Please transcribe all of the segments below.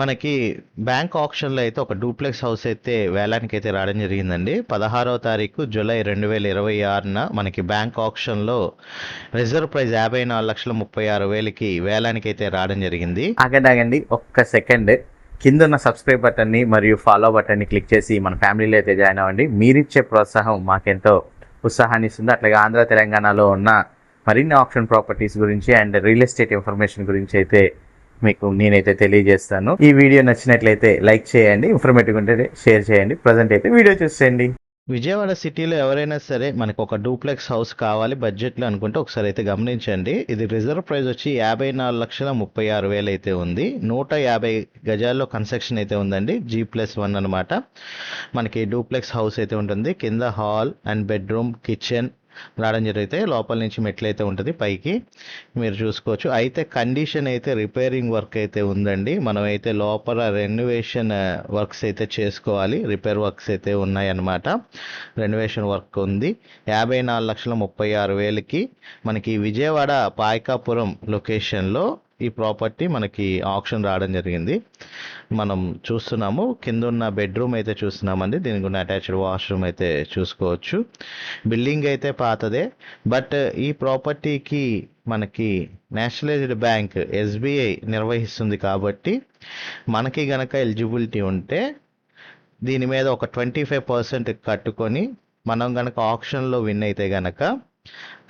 మనకి బ్యాంక్ ఆప్షన్లో అయితే ఒక డూప్లెక్స్ హౌస్ అయితే వేలానికి అయితే రావడం జరిగిందండి. 16వ తారీఖు జూలై 2026న మనకి బ్యాంక్ ఆప్షన్లో రిజర్వ్ ప్రైస్ 54,36,000కి వేలానికి అయితే రావడం జరిగింది. ఆగండి ఒక్క సెకండ్. కింద ఉన్న సబ్స్క్రైబ్ బటన్ని మరియు ఫాలో బటన్ని క్లిక్ చేసి మన ఫ్యామిలీలో అయితే జాయిన్ అవ్వండి. మీరిచ్చే ప్రోత్సాహం మాకెంతో ఉత్సాహాన్ని ఇస్తుంది. అట్లాగే ఆంధ్ర తెలంగాణలో ఉన్న మరిన్ని ఆప్షన్ ప్రాపర్టీస్ గురించి అండ్ రియల్ ఎస్టేట్ ఇన్ఫర్మేషన్ గురించి అయితే మీకు నేనైతే తెలియజేస్తాను. ఈ వీడియో నచ్చినట్లయితే లైక్ చేయండి, ఇన్ఫర్మేటివ్ ఉంటే షేర్ చేయండి. ప్రజెంట్ అయితే వీడియో చూసేయండి. విజయవాడ సిటీలో ఎవరైనా సరే మనకు ఒక డూప్లెక్స్ హౌస్ కావాలి బడ్జెట్లో అనుకుంటే ఒకసారి అయితే గమనించండి. ఇది రిజర్వ్ ప్రైస్ వచ్చి 54,36,000 అయితే ఉంది. 150 గజాల్లో కన్స్ట్రక్షన్ అయితే ఉందండి. G+1 అనమాట. మనకి డూప్లెక్స్ హౌస్ అయితే ఉంటుంది. కింద హాల్ అండ్ బెడ్రూమ్, కిచెన్ రావడం జరిగితే లోపల నుంచి మెట్లు అయితే ఉంటుంది పైకి, మీరు చూసుకోవచ్చు. అయితే కండిషన్ అయితే రిపేరింగ్ వర్క్ అయితే ఉందండి. మనం అయితే లోపల రెనోవేషన్ వర్క్స్ అయితే చేసుకోవాలి. రిపేర్ వర్క్స్ అయితే ఉన్నాయన్నమాట. రెనోవేషన్ వర్క్ ఉంది. 54,36,000కి మనకి విజయవాడ పాయకాపురం లొకేషన్లో ఈ ప్రాపర్టీ మనకి ఆప్షన్ రావడం జరిగింది. మనం చూస్తున్నాము, కింద ఉన్న బెడ్రూమ్ అయితే చూస్తున్నామండి. దీనికి ఉన్న అటాచ్డ్ వాష్రూమ్ అయితే చూసుకోవచ్చు. బిల్డింగ్ అయితే పాతదే, బట్ ఈ ప్రాపర్టీకి మనకి నేషనలైజ్డ్ బ్యాంక్ SBI నిర్వహిస్తుంది కాబట్టి మనకి గనక ఎలిజిబిలిటీ ఉంటే దీని మీద ఒక 25% కట్టుకొని మనం గనక ఆప్షన్లో విన్ అయితే గనక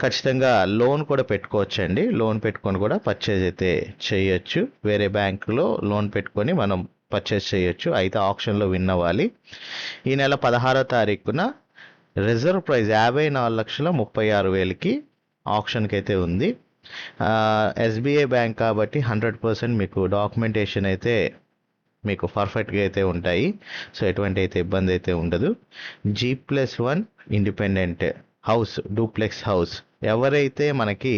ఖచ్చితంగా లోన్ కూడా పెట్టుకోవచ్చండి. లోన్ పెట్టుకొని కూడా పర్చేజ్ అయితే చేయొచ్చు. వేరే బ్యాంకులో లోన్ పెట్టుకొని మనం పర్చేజ్ చేయొచ్చు. అయితే ఆప్షన్లో విన్ అవ్వాలి. ఈ నెల 16వ తారీఖున రిజర్వ్ ప్రైస్ 54,36,000కి ఆప్షన్కి అయితే ఉంది. SBI బ్యాంక్ కాబట్టి 100% మీకు డాక్యుమెంటేషన్ అయితే మీకు పర్ఫెక్ట్గా అయితే ఉంటాయి. సో ఎటువంటి అయితే ఇబ్బంది అయితే ఉండదు. G+1 independent house, duplex house. ఎవరైతే మనకి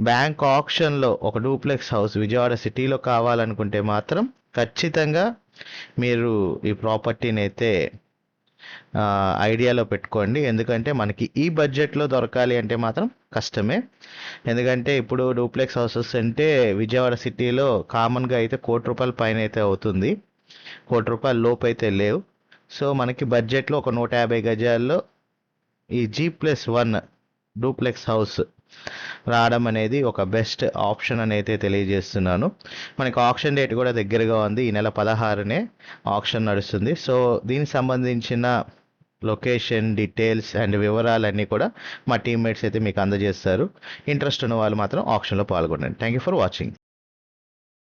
బ్యాంక్ ఆప్షన్లో ఒక డూప్లెక్స్ హౌస్ విజయవాడ సిటీలో కావాలనుకుంటే మాత్రం ఖచ్చితంగా మీరు ఈ ప్రాపర్టీని అయితే ఐడియాలో పెట్టుకోండి. ఎందుకంటే మనకి ఈ బడ్జెట్లో దొరకాలి అంటే మాత్రం కష్టమే. ఎందుకంటే ఇప్పుడు డూప్లెక్స్ హౌసెస్ అంటే విజయవాడ సిటీలో కామన్గా అయితే ₹1,00,00,000 పైన అయితే అవుతుంది. ₹1,00,00,000 లోపు అయితే లేవు. సో మనకి బడ్జెట్లో ఒక 150 గజాల్లో ఈ G+1 డూప్లెక్స్ హౌస్ రావడం అనేది ఒక బెస్ట్ ఆప్షన్ అని అయితే తెలియజేస్తున్నాను. మనకి ఆప్షన్ డేట్ కూడా దగ్గరగా ఉంది. ఈ నెల 16నే ఆప్షన్ నడుస్తుంది. సో దీనికి సంబంధించిన లొకేషన్ డీటెయిల్స్ అండ్ వివరాలన్నీ కూడా మా టీమ్మేట్స్ అయితే మీకు అందజేస్తారు. ఇంట్రెస్ట్ ఉన్న వాళ్ళు మాత్రం ఆప్షన్లో పాల్గొనండి. Thank you for watching.